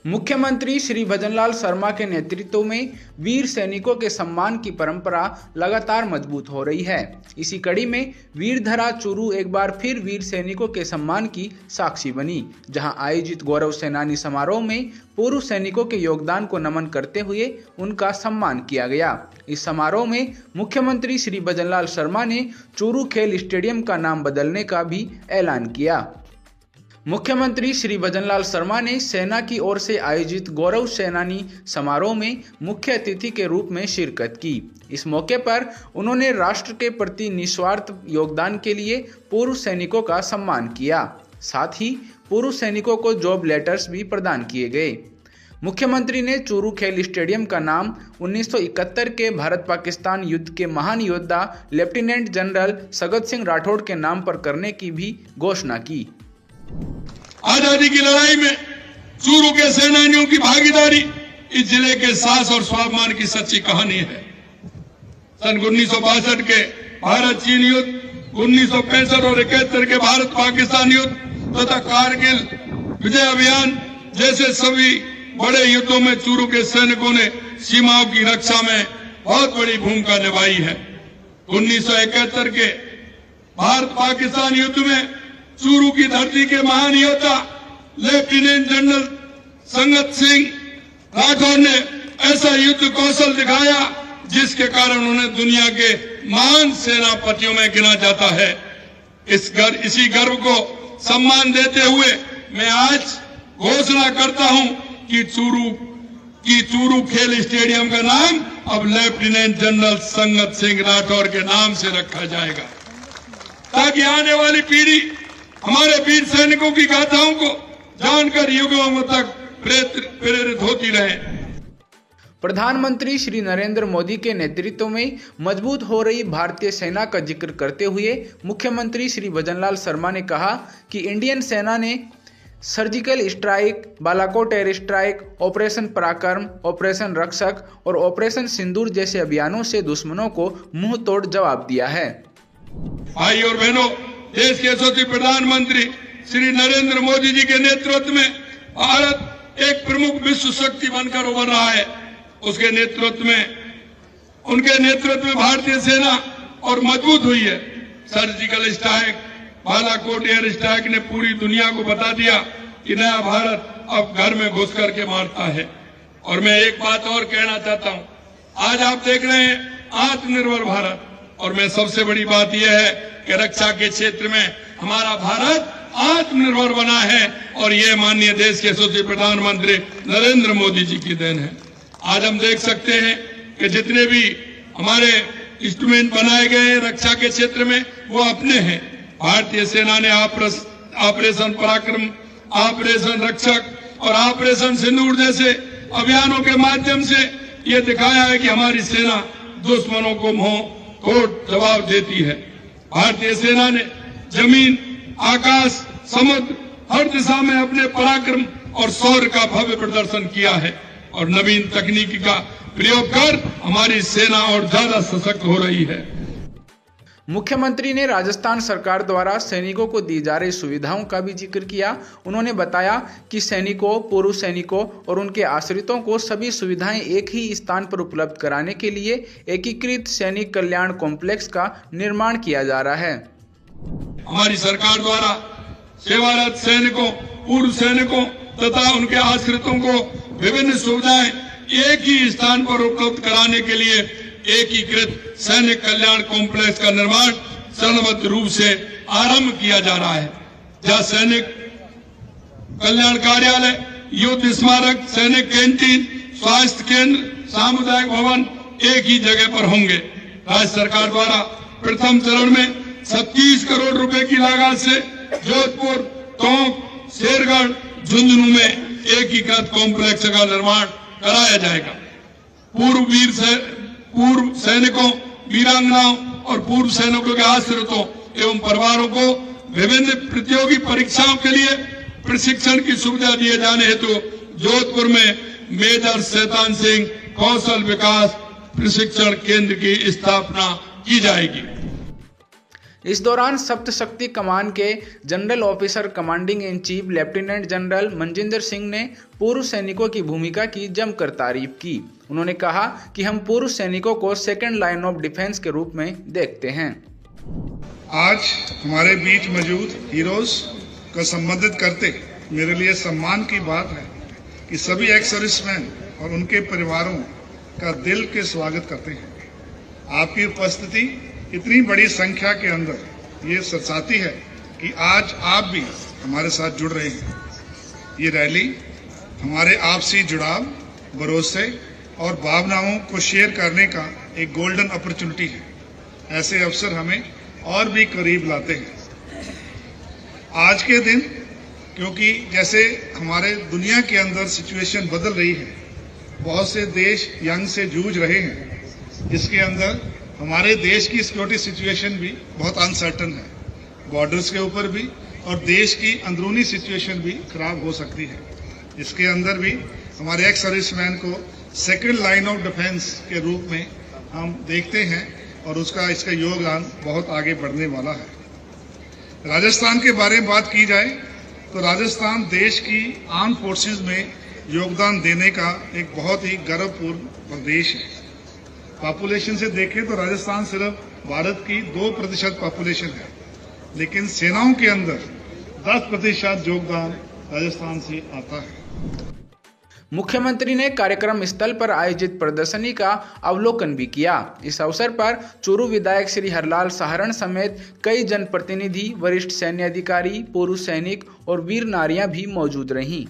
मुख्यमंत्री श्री भजनलाल शर्मा के नेतृत्व में वीर सैनिकों के सम्मान की परंपरा लगातार मजबूत हो रही है। इसी कड़ी में वीरधरा चूरू एक बार फिर वीर सैनिकों के सम्मान की साक्षी बनी, जहां आयोजित गौरव सेनानी समारोह में पूर्व सैनिकों के योगदान को नमन करते हुए उनका सम्मान किया गया। इस समारोह में मुख्यमंत्री श्री भजनलाल शर्मा ने चूरू खेल स्टेडियम का नाम बदलने का भी ऐलान किया। मुख्यमंत्री श्री भजनलाल शर्मा ने सेना की ओर से आयोजित गौरव सेनानी समारोह में मुख्य अतिथि के रूप में शिरकत की। इस मौके पर उन्होंने राष्ट्र के प्रति निस्वार्थ योगदान के लिए पूर्व सैनिकों का सम्मान किया। साथ ही पूर्व सैनिकों को जॉब लेटर्स भी प्रदान किए गए। मुख्यमंत्री ने चूरू खेल स्टेडियम का नाम 1971 के भारत पाकिस्तान युद्ध के महान योद्धा लेफ्टिनेंट जनरल सगत सिंह राठौड़ के नाम पर करने की भी घोषणा की। आजादी की लड़ाई में चूरू के सेनानियों की भागीदारी इस जिले के साहस और स्वाभिमान की सच्ची कहानी है। सन 1962 के भारत चीन युद्ध, 1965 और 71 के भारत पाकिस्तान युद्ध तथा कारगिल विजय अभियान जैसे सभी बड़े युद्धों में चूरू के सैनिकों ने सीमाओं की रक्षा में बहुत बड़ी भूमिका निभाई है। 1971 के भारत पाकिस्तान युद्ध में चूरू की धरती के महान योद्धा लेफ्टिनेंट जनरल संगत सिंह राठौड़ ने ऐसा युद्ध कौशल दिखाया जिसके कारण उन्हें दुनिया के महान सेनापतियों में गिना जाता है। इसी गर्व को सम्मान देते हुए मैं आज घोषणा करता हूं कि चूरू खेल स्टेडियम का नाम अब लेफ्टिनेंट जनरल संगत सिंह राठौड़ के नाम से रखा जाएगा, ताकि आने वाली पीढ़ी हमारे वीर सैनिकों की गाथाओं को जानकर युगों तक प्रेरित होती रहे। प्रधानमंत्री श्री नरेंद्र मोदी के नेतृत्व में मजबूत हो रही भारतीय सेना का जिक्र करते हुए मुख्यमंत्री श्री भजनलाल शर्मा ने कहा कि इंडियन सेना ने surgical strike, Balakot air strike, operation पराक्रम, ऑपरेशन रक्षक और ऑपरेशन सिंदूर जैसे अभियानों से दुश्मनों को मुंह तोड़ जवाब दिया है। भाई और बहनों, देश के यशस्वी प्रधानमंत्री श्री नरेंद्र मोदी जी के नेतृत्व में भारत एक प्रमुख विश्व शक्ति बनकर उभर रहा है। उनके नेतृत्व में भारतीय सेना और मजबूत हुई है। Surgical strike, Balakot air strike ने पूरी दुनिया को बता दिया कि नया भारत अब घर में घुस करके मारता है। और मैं एक बात और कहना चाहता हूं, आज आप देख रहे हैं आत्मनिर्भर भारत, और मैं सबसे बड़ी बात यह है कि रक्षा के क्षेत्र में हमारा भारत आत्मनिर्भर बना है, और ये माननीय देश के यशस्वी प्रधानमंत्री नरेंद्र मोदी जी की देन है। आज हम देख सकते हैं कि जितने भी हमारे इंस्ट्रूमेंट बनाए गए हैं रक्षा के क्षेत्र में वो अपने हैं। भारतीय सेना ने ऑपरेशन पराक्रम, ऑपरेशन रक्षक और ऑपरेशन सिंदूर जैसे अभियानों के माध्यम से ये दिखाया है कि हमारी सेना दुश्मनों को मुंह तोड़ जवाब देती है। भारतीय सेना ने जमीन, आकाश, समुद्र हर दिशा में अपने पराक्रम और शौर्य का भव्य प्रदर्शन किया है, और नवीन तकनीकी का प्रयोग कर हमारी सेना और ज्यादा सशक्त हो रही है। मुख्यमंत्री ने राजस्थान सरकार द्वारा सैनिकों को दी जा रही सुविधाओं का भी जिक्र किया। उन्होंने बताया कि सैनिकों, पूर्व सैनिकों और उनके आश्रितों को सभी सुविधाएं एक ही स्थान पर उपलब्ध कराने के लिए एकीकृत सैनिक कल्याण कॉम्प्लेक्स का निर्माण किया जा रहा है। हमारी सरकार द्वारा सेवारत सैनिकों, पूर्व सैनिकों तथा उनके आश्रितों को विभिन्न सुविधाएं एक ही स्थान पर उपलब्ध कराने के लिए एकीकृत सैनिक कल्याण कॉम्प्लेक्स का निर्माण चरणबद्ध रूप से आरंभ किया जा रहा है, जहां सैनिक कल्याण कार्यालय, युद्ध स्मारक, सैनिक कैंटीन, स्वास्थ्य केंद्र, सामुदायिक भवन एक ही जगह पर होंगे। राज्य सरकार द्वारा प्रथम चरण में 36 करोड़ रुपए की लागत से जोधपुर, टोंक, शेरगढ़, झुंझुनू में एकीकृत कॉम्प्लेक्स का निर्माण कराया जाएगा। पूर्व सैनिकों, वीरांगनाओं और पूर्व सैनिकों के आश्रितों एवं परिवारों को विभिन्न प्रतियोगी परीक्षाओं के लिए प्रशिक्षण की सुविधा दिए जाने हेतु जोधपुर में मेजर शैतान सिंह कौशल विकास प्रशिक्षण केंद्र की स्थापना की जाएगी। इस दौरान सप्तशक्ति कमान के general officer commanding in chief lieutenant general Manjinder Singh ने पूर्व सैनिकों की भूमिका की जमकर तारीफ की। उन्होंने कहा कि हम पूर्व सैनिकों को सेकंड लाइन ऑफ डिफेंस के रूप में देखते हैं। आज हमारे बीच मौजूद हीरोज को संबोधित करते मेरे लिए सम्मान की बात है कि सभी एक्स सर्विसमैन और उनके परिवारों का दिल के स्वागत करते हैं। आपकी उपस्थिति इतनी बड़ी संख्या के अंदर ये दर्शाती है कि आज आप भी हमारे साथ जुड़ रहे हैं। ये रैली हमारे आपसी जुड़ाव, भरोसे और भावनाओं को शेयर करने का एक गोल्डन अपॉर्चुनिटी है। ऐसे अवसर हमें और भी करीब लाते हैं। आज के दिन, क्योंकि जैसे हमारे दुनिया के अंदर सिचुएशन बदल रही है, बहुत से देश जंग से जूझ रहे हैं, जिसके अंदर हमारे देश की सिक्योरिटी सिचुएशन भी बहुत अनसर्टन है। बॉर्डर्स के ऊपर भी और देश की अंदरूनी सिचुएशन भी खराब हो सकती है। इसके अंदर भी हमारे एक्स सर्विसमैन को सेकंड लाइन ऑफ डिफेंस के रूप में हम देखते हैं और इसका योगदान बहुत आगे बढ़ने वाला है। राजस्थान के बारे में बात की जाए तो राजस्थान देश की आर्म फोर्सेस में योगदान देने का एक बहुत ही गर्वपूर्ण प्रदेश है। पॉपुलेशन से देखें तो राजस्थान सिर्फ भारत की 2% पॉपुलेशन है, लेकिन सेनाओं के अंदर 10% योगदान राजस्थान से आता है। मुख्यमंत्री ने कार्यक्रम स्थल पर आयोजित प्रदर्शनी का अवलोकन भी किया। इस अवसर पर चूरू विधायक श्री हरलाल साहरण समेत कई जनप्रतिनिधि, वरिष्ठ सैन्य अधिकारी, पूर्व सैनिक और वीर नारियां भी मौजूद रहीं।